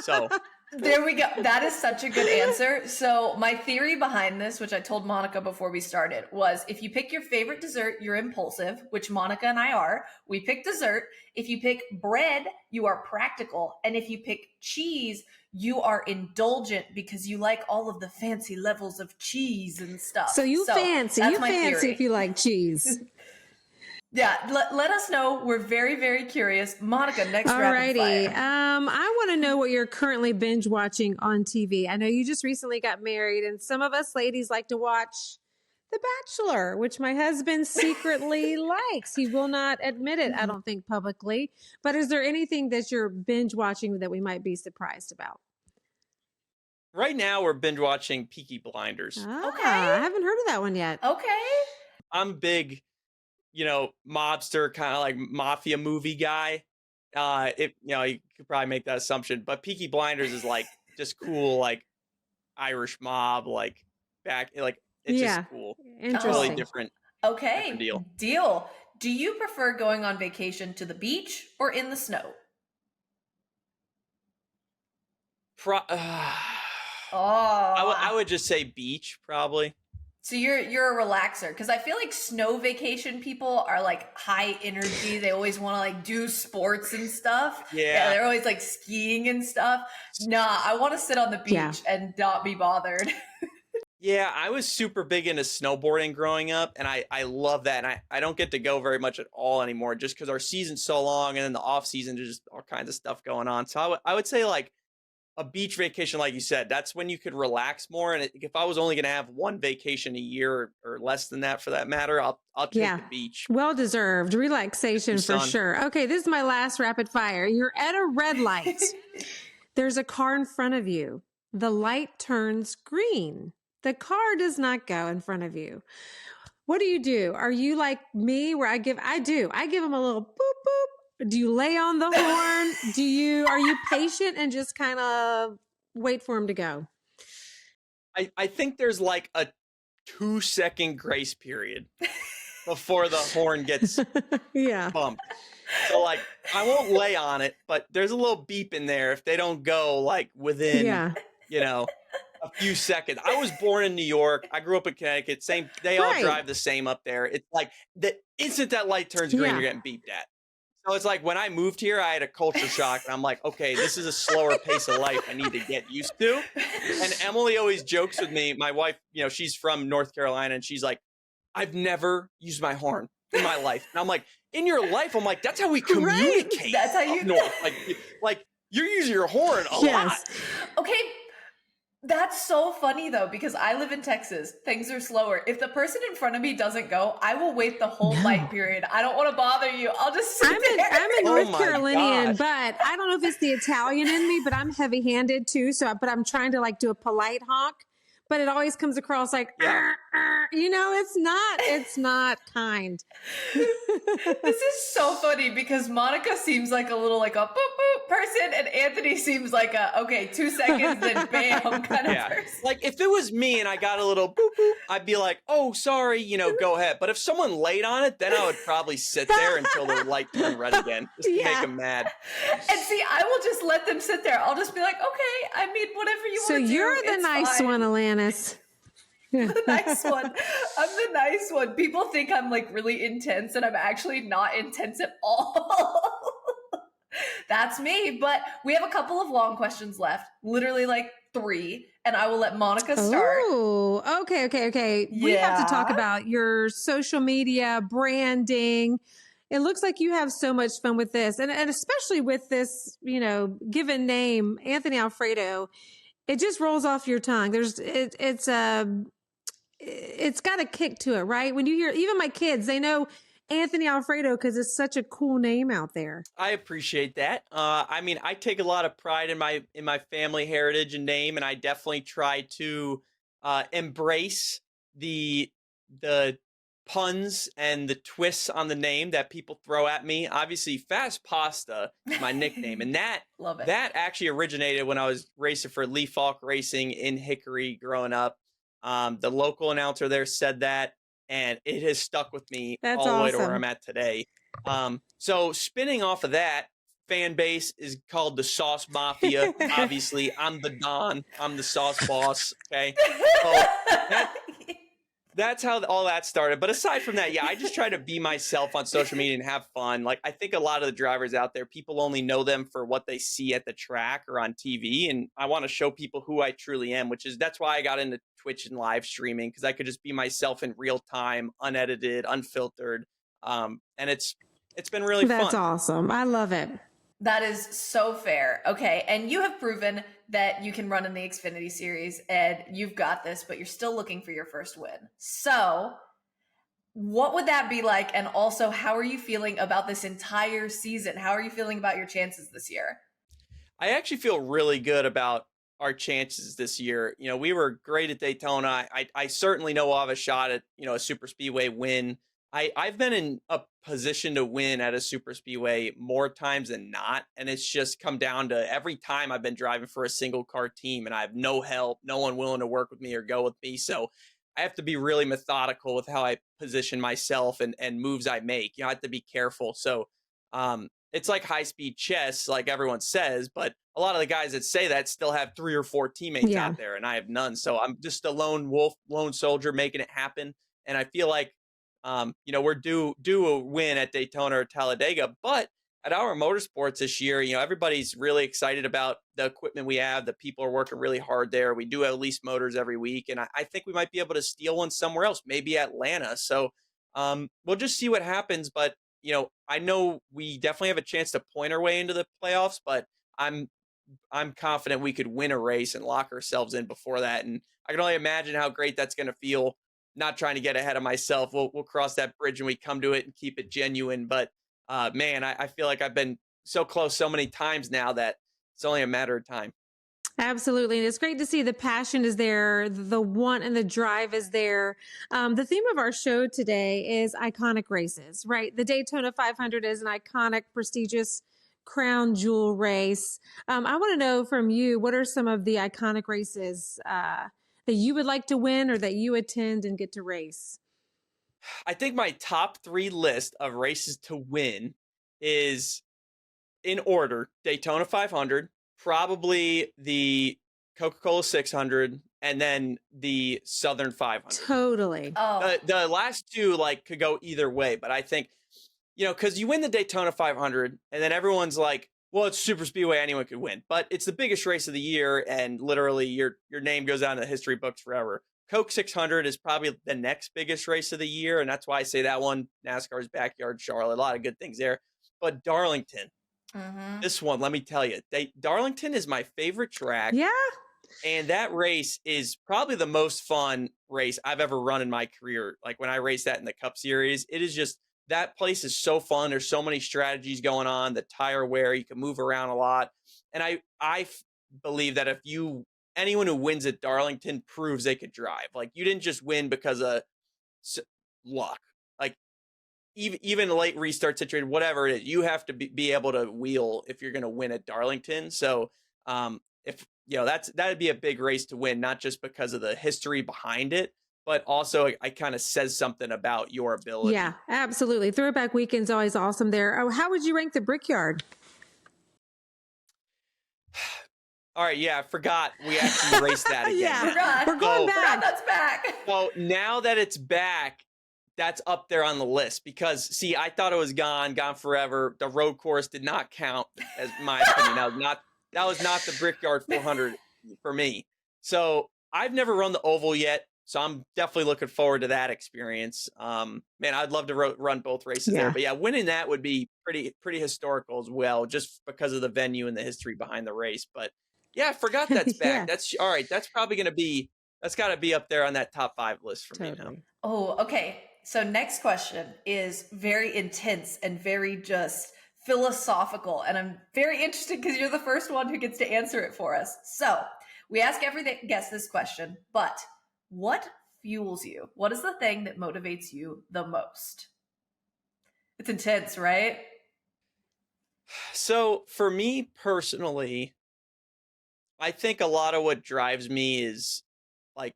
So there we go. That is such a good answer. So my theory behind this, which I told Monica before we started, was if you pick your favorite dessert, you're impulsive, which Monica and I are. We pick dessert. If you pick bread, you are practical. And if you pick cheese, you are indulgent because you like all of the fancy levels of cheese and stuff. So you fancy if you like cheese. Yeah, let us know. We're very, very curious. Monica, next rapid fire. I want to know what you're currently binge watching on TV. I know you just recently got married, and some of us ladies like to watch The Bachelor, which my husband secretly likes. He will not admit it, I don't think, publicly. But is there anything that you're binge watching that we might be surprised about? Right now, we're binge watching Peaky Blinders. Okay. I haven't heard of that one yet. Okay. I'm big, mobster kind of like mafia movie guy. You could probably make that assumption, but Peaky Blinders is like just cool, like Irish mob, like back, like it's just cool. Interesting. Really different. Okay. Different Deal. Do you prefer going on vacation to the beach or in the snow? I would just say beach, probably. So you're a relaxer, because I feel like snow vacation people are like high energy. They always want to like do sports and stuff. Yeah, they're always like skiing and stuff. Nah, I want to sit on the beach and not be bothered. Yeah, I was super big into snowboarding growing up, and I love that. And I don't get to go very much at all anymore, just because our season's so long, and then the off season there's just all kinds of stuff going on. So I would say like a beach vacation, like you said, that's when you could relax more. And if I was only going to have one vacation a year or less than that, for that matter, I'll take the beach. Well deserved relaxation for sure. Okay, this is my last rapid fire. You're at a red light. There's a car in front of you. The light turns green. The car does not go in front of you. What do? Are you like me, where I give them a little boop boop? Do you lay on the horn? Are you patient and just kind of wait for him to go? I think there's like a 2-second grace period before the horn gets bumped. So like I won't lay on it, but there's a little beep in there if they don't go like within a few seconds. I was born in New York. I grew up in Connecticut. Same, they all drive the same up there. It's like the instant that light turns green, you're getting beeped at. So it's like when I moved here, I had a culture shock, and I'm like, okay, this is a slower pace of life I need to get used to. And Emily always jokes with me, my wife, she's from North Carolina, and she's like, I've never used my horn in my life. And I'm like, in your life, I'm like, that's how we communicate. Right. That's how you up north. Like you're using your horn a lot. Okay. That's so funny though, because I live in Texas. Things are slower. If the person in front of me doesn't go, I will wait the whole light period. I don't want to bother you. I'll just sit there. I'm a Oh North my Carolinian, gosh. but I don't know if it's the Italian in me, but I'm heavy-handed too. But I'm trying to like do a polite honk, but it always comes across like, Yeah. you know, it's not kind. This is so funny because Monica seems like a little like a boop boop person, and Anthony seems like a okay, 2 seconds, then bam kind of Yeah. person. Like if it was me and I got a little boop boop, I'd be like, oh, sorry, go ahead. But if someone laid on it, then I would probably sit there until the light turned red again, just to make them mad. And see, I will just let them sit there. I'll just be like, okay, I mean, whatever you So want to do. you're the nice one, Alanis. The nice one. I'm the nice one. People think I'm like really intense, and I'm actually not intense at all. That's me. But we have a couple of long questions left, literally like 3, and I will let Monica start. Oh, okay. We have to talk about your social media branding. It looks like you have so much fun with this, and especially with this, given name, Anthony Alfredo. It just rolls off your tongue. It's got a kick to it, right? When you hear, even my kids, they know Anthony Alfredo because it's such a cool name out there. I appreciate that. I mean, I take a lot of pride in my family heritage and name, and I definitely try to embrace the puns and the twists on the name that people throw at me. Obviously, Fast Pasta is my nickname, and that Love it. that actually originated when I was racing for Lee Falk Racing in Hickory growing up. The local announcer there said that, and it has stuck with me all the way to where I'm at today. So spinning off of that, fan base is called the Sauce Mafia. Obviously, I'm the Don. I'm the sauce boss. Okay. So that's how all that started. But aside from that, yeah, I just try to be myself on social media and have fun. Like, I think a lot of the drivers out there, people only know them for what they see at the track or on TV. And I want to show people who I truly am, that's why I got into Twitch and live streaming, because I could just be myself in real time, unedited, unfiltered. And it's been really fun. That's awesome. I love it. That is so fair. Okay. And you have proven that you can run in the Xfinity series and you've got this, but you're still looking for your first win. So what would that be like? And also, how are you feeling about this entire season? How are you feeling about your chances this year? I actually feel really good about our chances this year. We were great at Daytona. I certainly know I'll have a shot at, a super speedway win. I've been in a position to win at a super speedway more times than not. And it's just come down to every time I've been driving for a single car team and I have no help, no one willing to work with me or go with me. So I have to be really methodical with how I position myself and moves I make. I have to be careful. So it's like high speed chess, like everyone says, but a lot of the guys that say that still have 3 or 4 teammates out there and I have none. So I'm just a lone wolf, lone soldier making it happen. And I feel like we're due a win at Daytona or Talladega, but at our motorsports this year, everybody's really excited about the equipment we have. The people are working really hard there. We do at least motors every week, and I think we might be able to steal one somewhere else, maybe Atlanta. So we'll just see what happens. But I know we definitely have a chance to point our way into the playoffs, but I'm confident we could win a race and lock ourselves in before that. And I can only imagine how great that's going to feel. Not trying to get ahead of myself. We'll cross that bridge when we come to it and keep it genuine. But man, I feel like I've been so close so many times now that it's only a matter of time. Absolutely. And it's great to see the passion is there. The want and the drive is there. The theme of our show today is iconic races, right? The Daytona 500 is an iconic, prestigious crown jewel race. I want to know from you, what are some of the iconic races that you would like to win or that you attend and get to race? I think my top 3 list of races to win is in order: Daytona 500, probably the Coca-Cola 600, and then the Southern 500. Totally. The last 2 could go either way, but I think, because you win the Daytona 500 and then everyone's like, well, it's super speedway, anyone could win, but it's the biggest race of the year, and literally your name goes down in the history books forever. Coke 600 is probably the next biggest race of the year, and that's why I say that one, NASCAR's backyard, Charlotte, a lot of good things there. But Darlington, this one, let me tell you, Darlington is my favorite track. Yeah. And that race is probably the most fun race I've ever run in my career. Like when I raced that in the Cup Series, it is just, that place is so fun. There's so many strategies going on, the tire wear, you can move around a lot. And I believe that if anyone who wins at Darlington proves they could drive. Like you didn't just win because of luck. Like even a late restart situation, whatever it is, you have to be able to wheel if you're going to win at Darlington. So if that'd be a big race to win, not just because of the history behind it, but also it kind of says something about your ability. Yeah, absolutely. Throwback Weekend's always awesome there. Oh, how would you rank the Brickyard? All right, yeah, I forgot we actually raced that again. Yeah, we're going back. That's back. So now that it's back, that's up there on the list because, see, I thought it was gone forever. The road course did not count, as my opinion. That was not the Brickyard 400 for me. So I've never run the oval yet, so I'm definitely looking forward to that experience. Man, I'd love to run both races there. But yeah, winning that would be pretty historical as well, just because of the venue and the history behind the race. But yeah, I forgot that's back. That's all right. That's probably that's got to be up there on that top 5 list for me now. Oh, okay. So next question is very intense and very just philosophical. And I'm very interested because you're the first one who gets to answer it for us. So we ask every guest this question, but what fuels you? What is the thing that motivates you the most? It's intense, right? So for me personally, I think a lot of what drives me is like,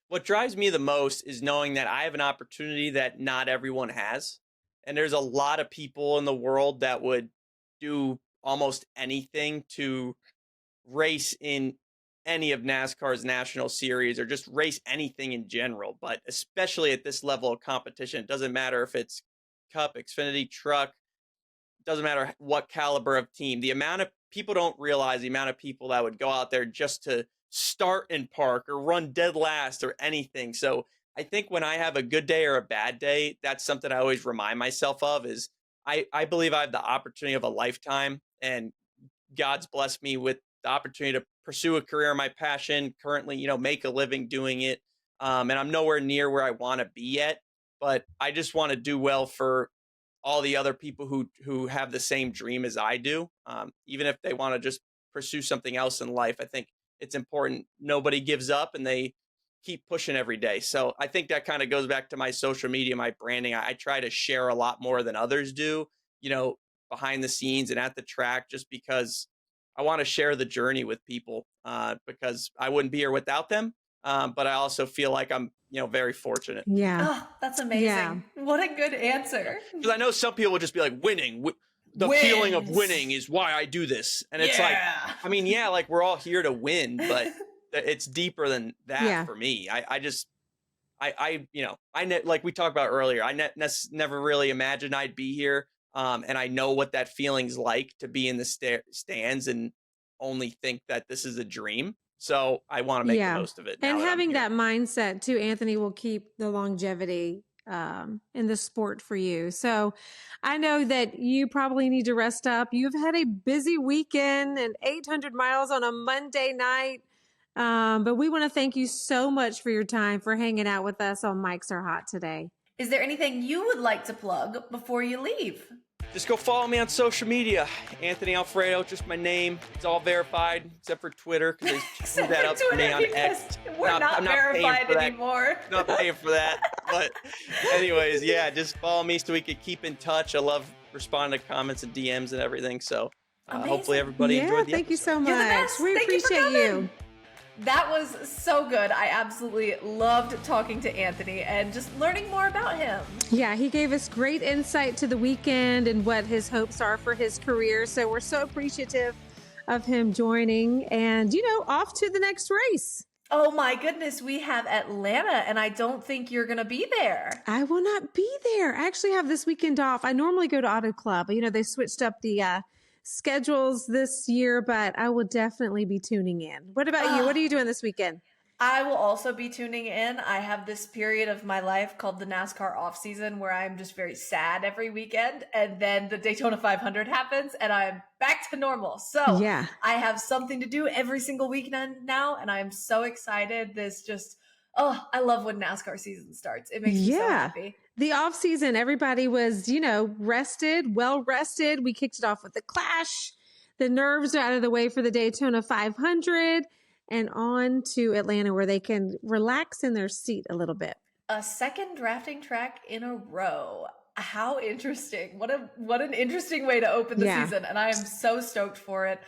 what drives me the most is knowing that I have an opportunity that not everyone has. And there's a lot of people in the world that would do almost anything to race in any of NASCAR's national series or just race anything in general. But especially at this level of competition, it doesn't matter if it's Cup, Xfinity, Truck, doesn't matter what caliber of team. The amount of people don't realize the amount of people that would go out there just to start in park or run dead last or anything. So I think when I have a good day or a bad day, that's something I always remind myself of is I believe I have the opportunity of a lifetime, and God's blessed me with the opportunity to pursue a career, my passion, currently, make a living doing it. And I'm nowhere near where I want to be yet, but I just want to do well for all the other people who have the same dream as I do. Even if they want to just pursue something else in life, I think it's important. Nobody gives up and they keep pushing every day. So I think that kind of goes back to my social media, my branding. I try to share a lot more than others do, behind the scenes and at the track, just because I want to share the journey with people, because I wouldn't be here without them. But I also feel like I'm, very fortunate. Yeah. Oh, that's amazing. Yeah. What a good answer. Because I know some people will just be like, winning. The feeling of winning is why I do this. And it's like, like we're all here to win, but it's deeper than that for me. Like we talked about earlier, I never really imagined I'd be here. And I know what that feeling's like to be in the stands and only think that this is a dream. So I want to make the most of it. And having that mindset too, Anthony, will keep the longevity in the sport for you. So I know that you probably need to rest up. You've had a busy weekend and 800 miles on a Monday night. But we want to thank you so much for your time, for hanging out with us on Mics Are Hot today. Is there anything you would like to plug before you leave? Just go follow me on social media. Anthony Alfredo, just my name. It's all verified, except for Twitter, because they put that up for me on X. We're not verified anymore. Not paying for that. But anyways, just follow me so we could keep in touch. I love responding to comments and DMs and everything. So hopefully everybody enjoyed the thank you so You're the much. best. We Thank appreciate you. That was so good. I absolutely loved talking to Anthony and just learning more about him. Yeah, he gave us great insight to the weekend and what his hopes are for his career. So we're so appreciative of him joining and, off to the next race. Oh my goodness, we have Atlanta, and I don't think you're going to be there. I will not be there. I actually have this weekend off. I normally go to Auto Club. They switched up the schedules this year, but I will definitely be tuning in. What about you? What are you doing this weekend? I will also be tuning in. I have this period of my life called the NASCAR off season where I'm just very sad every weekend. And then the Daytona 500 happens and I'm back to normal. So Yeah. I have something to do every single weekend now. And I'm so excited. I love when NASCAR season starts. It makes me so happy. The off season, everybody was, rested, well rested. We kicked it off with the Clash. The nerves are out of the way for the Daytona 500 and on to Atlanta where they can relax in their seat a little bit. A second drafting track in a row. How interesting. What an interesting way to open the season. And I am so stoked for it.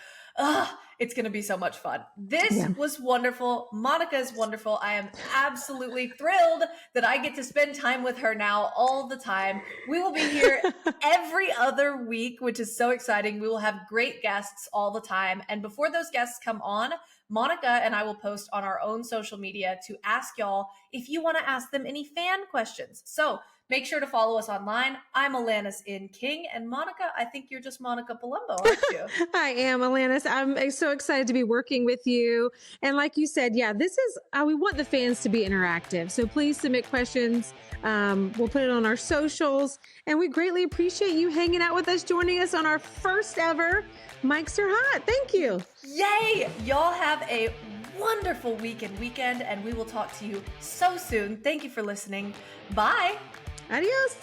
It's going to be so much fun. This was wonderful. Monica is wonderful. I am absolutely thrilled that I get to spend time with her now all the time. We will be here every other week, which is so exciting. We will have great guests all the time. And before those guests come on, Monica and I will post on our own social media to ask y'all if you want to ask them any fan questions. So make sure to follow us online. I'm Alanis in King, and Monica, I think you're just Monica Palumbo, aren't you? I am, Alanis. I'm so excited to be working with you. And like you said, this is, we want the fans to be interactive. So please submit questions. We'll put it on our socials. And we greatly appreciate you hanging out with us, joining us on our first ever Mics Are Hot. Thank you. Yay! Y'all have a wonderful weekend, and we will talk to you so soon. Thank you for listening. Bye. Adios.